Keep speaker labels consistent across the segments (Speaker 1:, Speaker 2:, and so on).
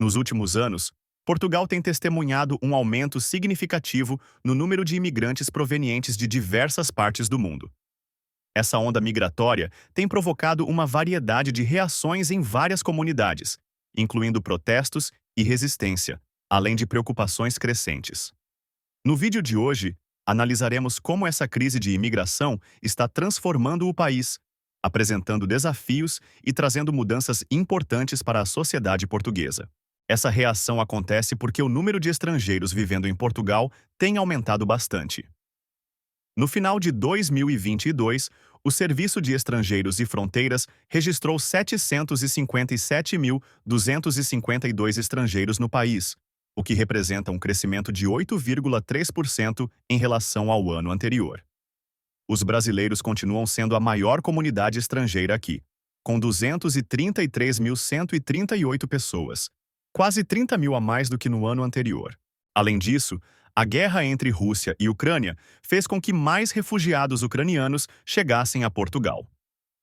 Speaker 1: Nos últimos anos, Portugal tem testemunhado um aumento significativo no número de imigrantes provenientes de diversas partes do mundo. Essa onda migratória tem provocado uma variedade de reações em várias comunidades, incluindo protestos e resistência, além de preocupações crescentes. No vídeo de hoje, analisaremos como essa crise de imigração está transformando o país, apresentando desafios e trazendo mudanças importantes para a sociedade portuguesa. Essa reação acontece porque o número de estrangeiros vivendo em Portugal tem aumentado bastante. No final de 2022, o Serviço de Estrangeiros e Fronteiras registrou 757.252 estrangeiros no país, o que representa um crescimento de 8,3% em relação ao ano anterior. Os brasileiros continuam sendo a maior comunidade estrangeira aqui, com 233.138 pessoas, quase 30 mil a mais do que no ano anterior. Além disso, a guerra entre Rússia e Ucrânia fez com que mais refugiados ucranianos chegassem a Portugal.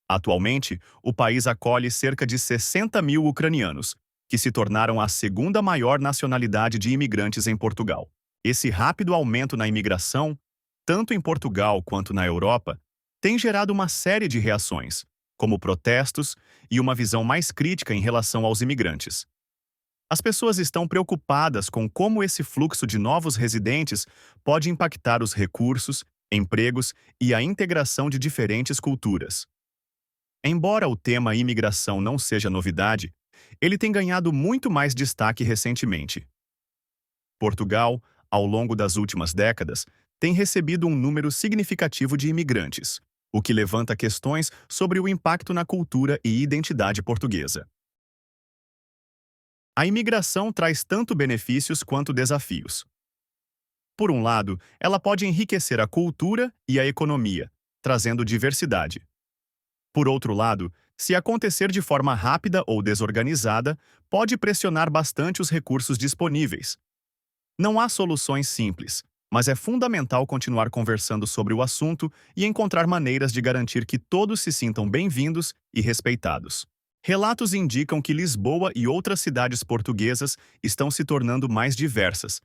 Speaker 1: Atualmente, o país acolhe cerca de 60 mil ucranianos, que se tornaram a segunda maior nacionalidade de imigrantes em Portugal. Esse rápido aumento na imigração, tanto em Portugal quanto na Europa, tem gerado uma série de reações, como protestos e uma visão mais crítica em relação aos imigrantes. As pessoas estão preocupadas com como esse fluxo de novos residentes pode impactar os recursos, empregos e a integração de diferentes culturas. Embora o tema imigração não seja novidade, ele tem ganhado muito mais destaque recentemente. Portugal, ao longo das últimas décadas, tem recebido um número significativo de imigrantes, o que levanta questões sobre o impacto na cultura e identidade portuguesa. A imigração traz tanto benefícios quanto desafios. Por um lado, ela pode enriquecer a cultura e a economia, trazendo diversidade. Por outro lado, se acontecer de forma rápida ou desorganizada, pode pressionar bastante os recursos disponíveis. Não há soluções simples, mas é fundamental continuar conversando sobre o assunto e encontrar maneiras de garantir que todos se sintam bem-vindos e respeitados. Relatos indicam que Lisboa e outras cidades portuguesas estão se tornando mais diversas,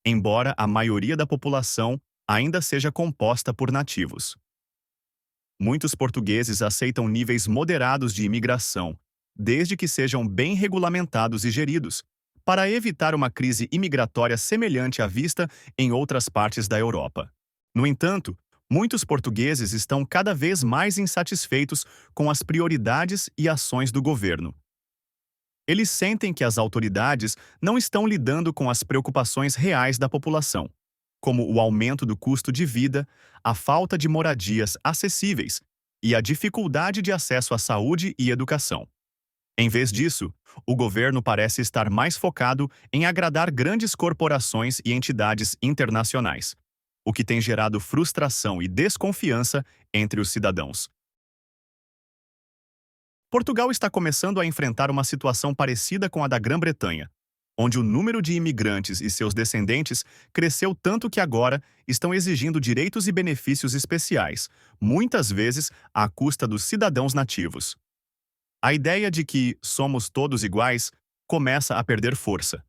Speaker 1: embora a maioria da população ainda seja composta por nativos. Muitos portugueses aceitam níveis moderados de imigração, desde que sejam bem regulamentados e geridos, para evitar uma crise imigratória semelhante à vista em outras partes da Europa. No entanto, muitos portugueses estão cada vez mais insatisfeitos com as prioridades e ações do governo. Eles sentem que as autoridades não estão lidando com as preocupações reais da população, como o aumento do custo de vida, a falta de moradias acessíveis e a dificuldade de acesso à saúde e educação. Em vez disso, o governo parece estar mais focado em agradar grandes corporações e entidades internacionais, o que tem gerado frustração e desconfiança entre os cidadãos. Portugal está começando a enfrentar uma situação parecida com a da Grã-Bretanha, onde o número de imigrantes e seus descendentes cresceu tanto que agora estão exigindo direitos e benefícios especiais, muitas vezes à custa dos cidadãos nativos. A ideia de que somos todos iguais começa a perder força.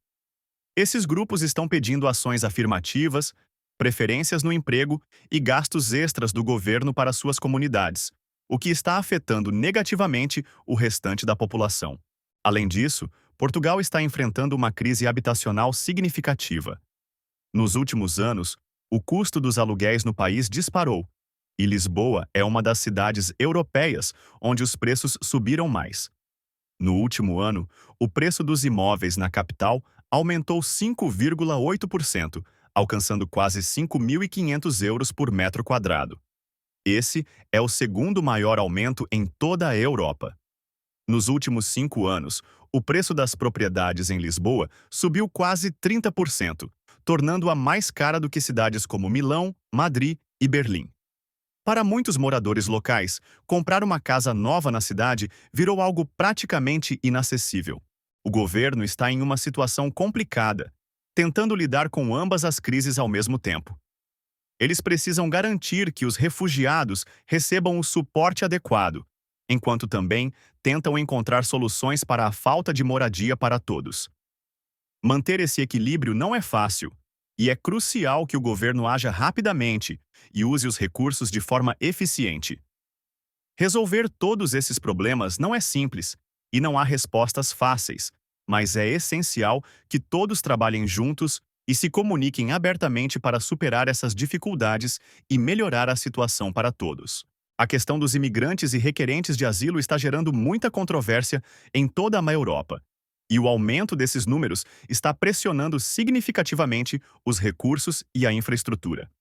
Speaker 1: Esses grupos estão pedindo ações afirmativas, preferências no emprego e gastos extras do governo para suas comunidades, o que está afetando negativamente o restante da população. Além disso, Portugal está enfrentando uma crise habitacional significativa. Nos últimos anos, o custo dos aluguéis no país disparou, e Lisboa é uma das cidades europeias onde os preços subiram mais. No último ano, o preço dos imóveis na capital aumentou 5,8%, alcançando quase 5.500 euros por metro quadrado. Esse é o segundo maior aumento em toda a Europa. Nos últimos 5 anos, o preço das propriedades em Lisboa subiu quase 30%, tornando-a mais cara do que cidades como Milão, Madrid e Berlim. Para muitos moradores locais, comprar uma casa nova na cidade virou algo praticamente inacessível. O governo está em uma situação complicada, tentando lidar com ambas as crises ao mesmo tempo. Eles precisam garantir que os refugiados recebam o suporte adequado, enquanto também tentam encontrar soluções para a falta de moradia para todos. Manter esse equilíbrio não é fácil, e é crucial que o governo haja rapidamente e use os recursos de forma eficiente. Resolver todos esses problemas não é simples, e não há respostas fáceis, mas é essencial que todos trabalhem juntos e se comuniquem abertamente para superar essas dificuldades e melhorar a situação para todos. A questão dos imigrantes e requerentes de asilo está gerando muita controvérsia em toda a Europa. E o aumento desses números está pressionando significativamente os recursos e a infraestrutura.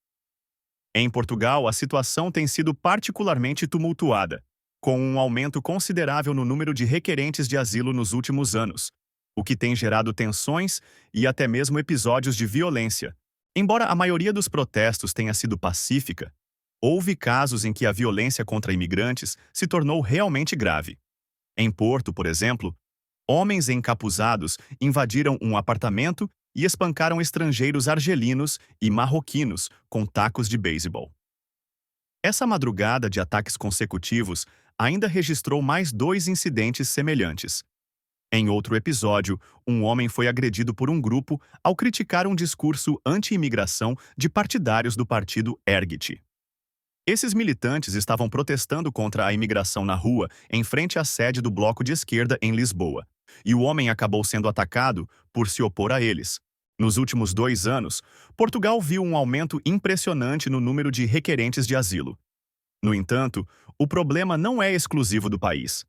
Speaker 1: Em Portugal, a situação tem sido particularmente tumultuada, com um aumento considerável no número de requerentes de asilo nos últimos anos, o que tem gerado tensões e até mesmo episódios de violência. Embora a maioria dos protestos tenha sido pacífica, houve casos em que a violência contra imigrantes se tornou realmente grave. Em Porto, por exemplo, homens encapuzados invadiram um apartamento e espancaram estrangeiros argelinos e marroquinos com tacos de beisebol. Essa madrugada de ataques consecutivos ainda registrou mais 2 incidentes semelhantes. Em outro episódio, um homem foi agredido por um grupo ao criticar um discurso anti-imigração de partidários do partido Ergit. Esses militantes estavam protestando contra a imigração na rua, em frente à sede do Bloco de Esquerda em Lisboa, e o homem acabou sendo atacado por se opor a eles. Nos últimos 2 anos, Portugal viu um aumento impressionante no número de requerentes de asilo. No entanto, o problema não é exclusivo do país.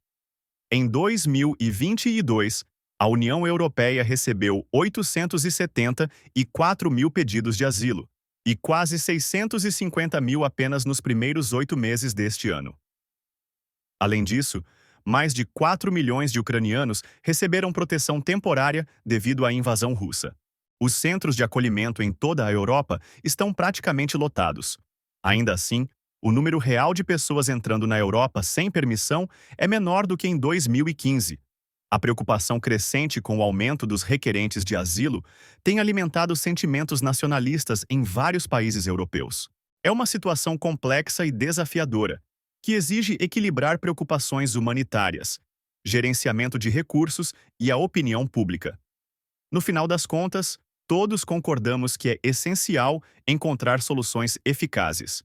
Speaker 1: Em 2022, a União Europeia recebeu 874 mil pedidos de asilo, e quase 650 mil apenas nos primeiros 8 meses deste ano. Além disso, mais de 4 milhões de ucranianos receberam proteção temporária devido à invasão russa. Os centros de acolhimento em toda a Europa estão praticamente lotados. Ainda assim, o número real de pessoas entrando na Europa sem permissão é menor do que em 2015. A preocupação crescente com o aumento dos requerentes de asilo tem alimentado sentimentos nacionalistas em vários países europeus. É uma situação complexa e desafiadora, que exige equilibrar preocupações humanitárias, gerenciamento de recursos e a opinião pública. No final das contas, todos concordamos que é essencial encontrar soluções eficazes.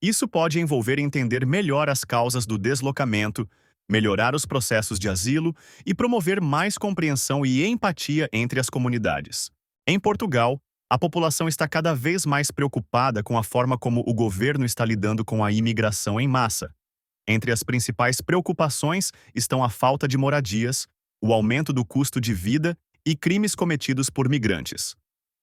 Speaker 1: Isso pode envolver entender melhor as causas do deslocamento, melhorar os processos de asilo e promover mais compreensão e empatia entre as comunidades. Em Portugal, a população está cada vez mais preocupada com a forma como o governo está lidando com a imigração em massa. Entre as principais preocupações estão a falta de moradias, o aumento do custo de vida e crimes cometidos por migrantes.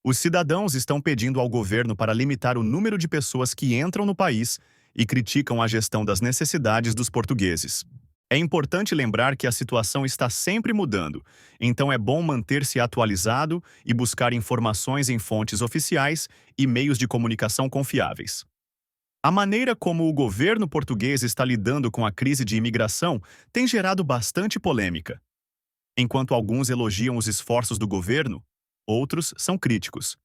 Speaker 1: Os cidadãos estão pedindo ao governo para limitar o número de pessoas que entram no país e criticam a gestão das necessidades dos portugueses. É importante lembrar que a situação está sempre mudando, então é bom manter-se atualizado e buscar informações em fontes oficiais e meios de comunicação confiáveis. A maneira como o governo português está lidando com a crise de imigração tem gerado bastante polêmica. Enquanto alguns elogiam os esforços do governo, outros são críticos.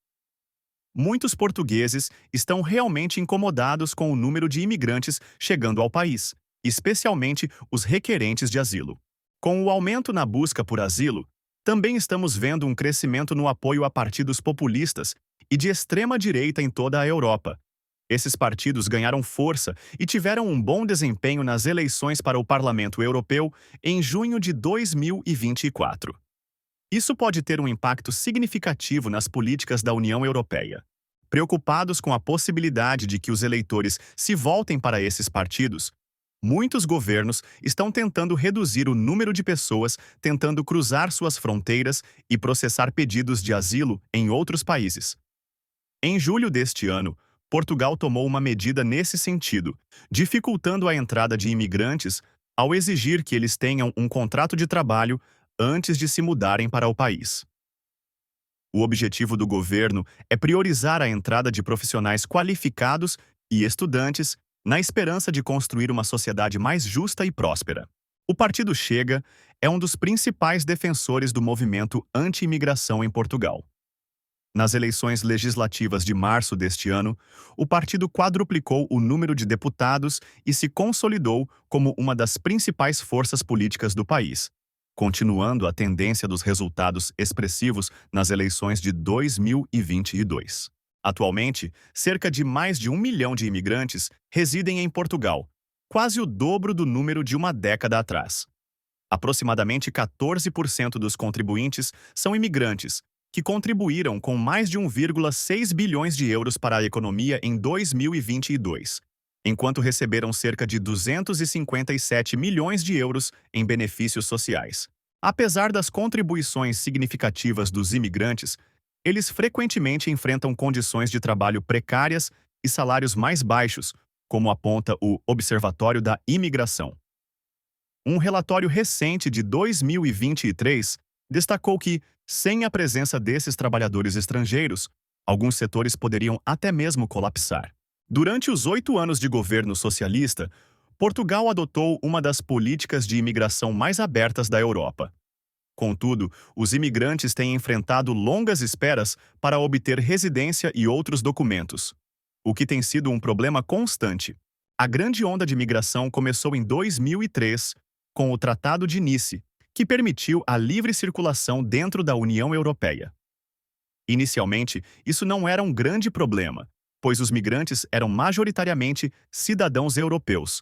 Speaker 1: Muitos portugueses estão realmente incomodados com o número de imigrantes chegando ao país, especialmente os requerentes de asilo. Com o aumento na busca por asilo, também estamos vendo um crescimento no apoio a partidos populistas e de extrema-direita em toda a Europa. Esses partidos ganharam força e tiveram um bom desempenho nas eleições para o Parlamento Europeu em junho de 2024. Isso pode ter um impacto significativo nas políticas da União Europeia. Preocupados com a possibilidade de que os eleitores se voltem para esses partidos, muitos governos estão tentando reduzir o número de pessoas tentando cruzar suas fronteiras e processar pedidos de asilo em outros países. Em julho deste ano, Portugal tomou uma medida nesse sentido, dificultando a entrada de imigrantes ao exigir que eles tenham um contrato de trabalho antes de se mudarem para o país. O objetivo do governo é priorizar a entrada de profissionais qualificados e estudantes na esperança de construir uma sociedade mais justa e próspera. O Partido Chega é um dos principais defensores do movimento anti-imigração em Portugal. Nas eleições legislativas de março deste ano, o partido quadruplicou o número de deputados e se consolidou como uma das principais forças políticas do país, continuando a tendência dos resultados expressivos nas eleições de 2022. Atualmente, cerca de mais de 1 milhão de imigrantes residem em Portugal, quase o dobro do número de uma década atrás. Aproximadamente 14% dos contribuintes são imigrantes, que contribuíram com mais de 1,6 bilhões de euros para a economia em 2022, enquanto receberam cerca de 257 milhões de euros em benefícios sociais. Apesar das contribuições significativas dos imigrantes, eles frequentemente enfrentam condições de trabalho precárias e salários mais baixos, como aponta o Observatório da Imigração. Um relatório recente de 2023 destacou que, sem a presença desses trabalhadores estrangeiros, alguns setores poderiam até mesmo colapsar. Durante os 8 anos de governo socialista, Portugal adotou uma das políticas de imigração mais abertas da Europa. Contudo, os imigrantes têm enfrentado longas esperas para obter residência e outros documentos, o que tem sido um problema constante. A grande onda de imigração começou em 2003, com o Tratado de Nice, que permitiu a livre circulação dentro da União Europeia. Inicialmente, isso não era um grande problema, pois os migrantes eram majoritariamente cidadãos europeus.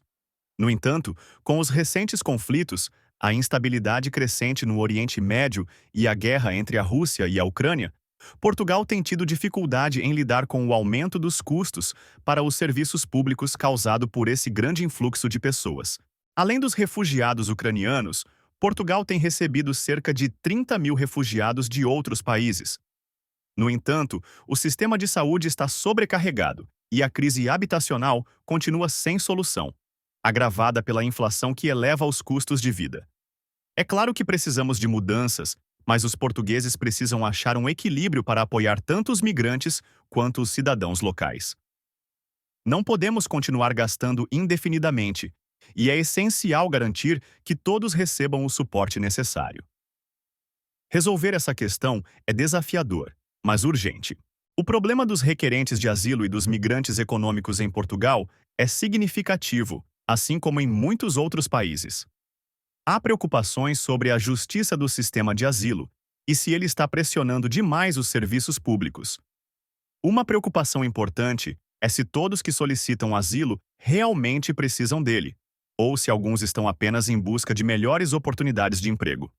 Speaker 1: No entanto, com os recentes conflitos, a instabilidade crescente no Oriente Médio e a guerra entre a Rússia e a Ucrânia, Portugal tem tido dificuldade em lidar com o aumento dos custos para os serviços públicos causado por esse grande influxo de pessoas. Além dos refugiados ucranianos, Portugal tem recebido cerca de 30 mil refugiados de outros países. No entanto, o sistema de saúde está sobrecarregado e a crise habitacional continua sem solução, agravada pela inflação que eleva os custos de vida. É claro que precisamos de mudanças, mas os portugueses precisam achar um equilíbrio para apoiar tanto os migrantes quanto os cidadãos locais. Não podemos continuar gastando indefinidamente, e é essencial garantir que todos recebam o suporte necessário. Resolver essa questão é desafiador, mas urgente. O problema dos requerentes de asilo e dos migrantes econômicos em Portugal é significativo, assim como em muitos outros países. Há preocupações sobre a justiça do sistema de asilo e se ele está pressionando demais os serviços públicos. Uma preocupação importante é se todos que solicitam asilo realmente precisam dele, ou se alguns estão apenas em busca de melhores oportunidades de emprego.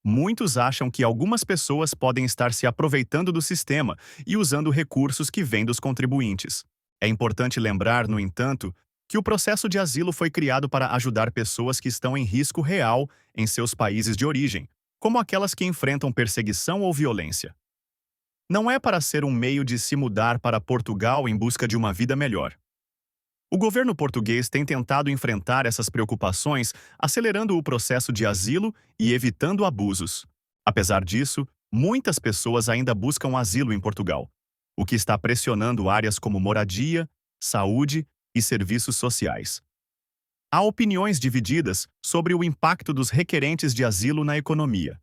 Speaker 1: Muitos acham que algumas pessoas podem estar se aproveitando do sistema e usando recursos que vêm dos contribuintes. É importante lembrar, no entanto, que o processo de asilo foi criado para ajudar pessoas que estão em risco real em seus países de origem, como aquelas que enfrentam perseguição ou violência. Não é para ser um meio de se mudar para Portugal em busca de uma vida melhor. O governo português tem tentado enfrentar essas preocupações, acelerando o processo de asilo e evitando abusos. Apesar disso, muitas pessoas ainda buscam asilo em Portugal, o que está pressionando áreas como moradia, saúde e serviços sociais. Há opiniões divididas sobre o impacto dos requerentes de asilo na economia.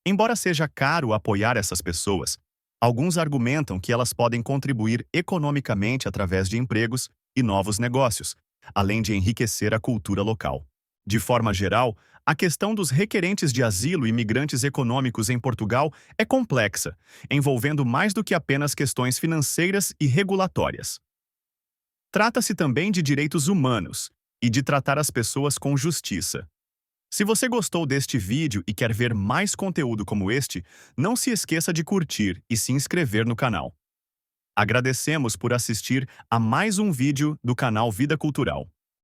Speaker 1: Embora seja caro apoiar essas pessoas, alguns argumentam que elas podem contribuir economicamente através de empregos e novos negócios, além de enriquecer a cultura local. De forma geral, a questão dos requerentes de asilo e migrantes econômicos em Portugal é complexa, envolvendo mais do que apenas questões financeiras e regulatórias. Trata-se também de direitos humanos e de tratar as pessoas com justiça. Se você gostou deste vídeo e quer ver mais conteúdo como este, não se esqueça de curtir e se inscrever no canal. Agradecemos por assistir a mais um vídeo do canal Vida Cultural.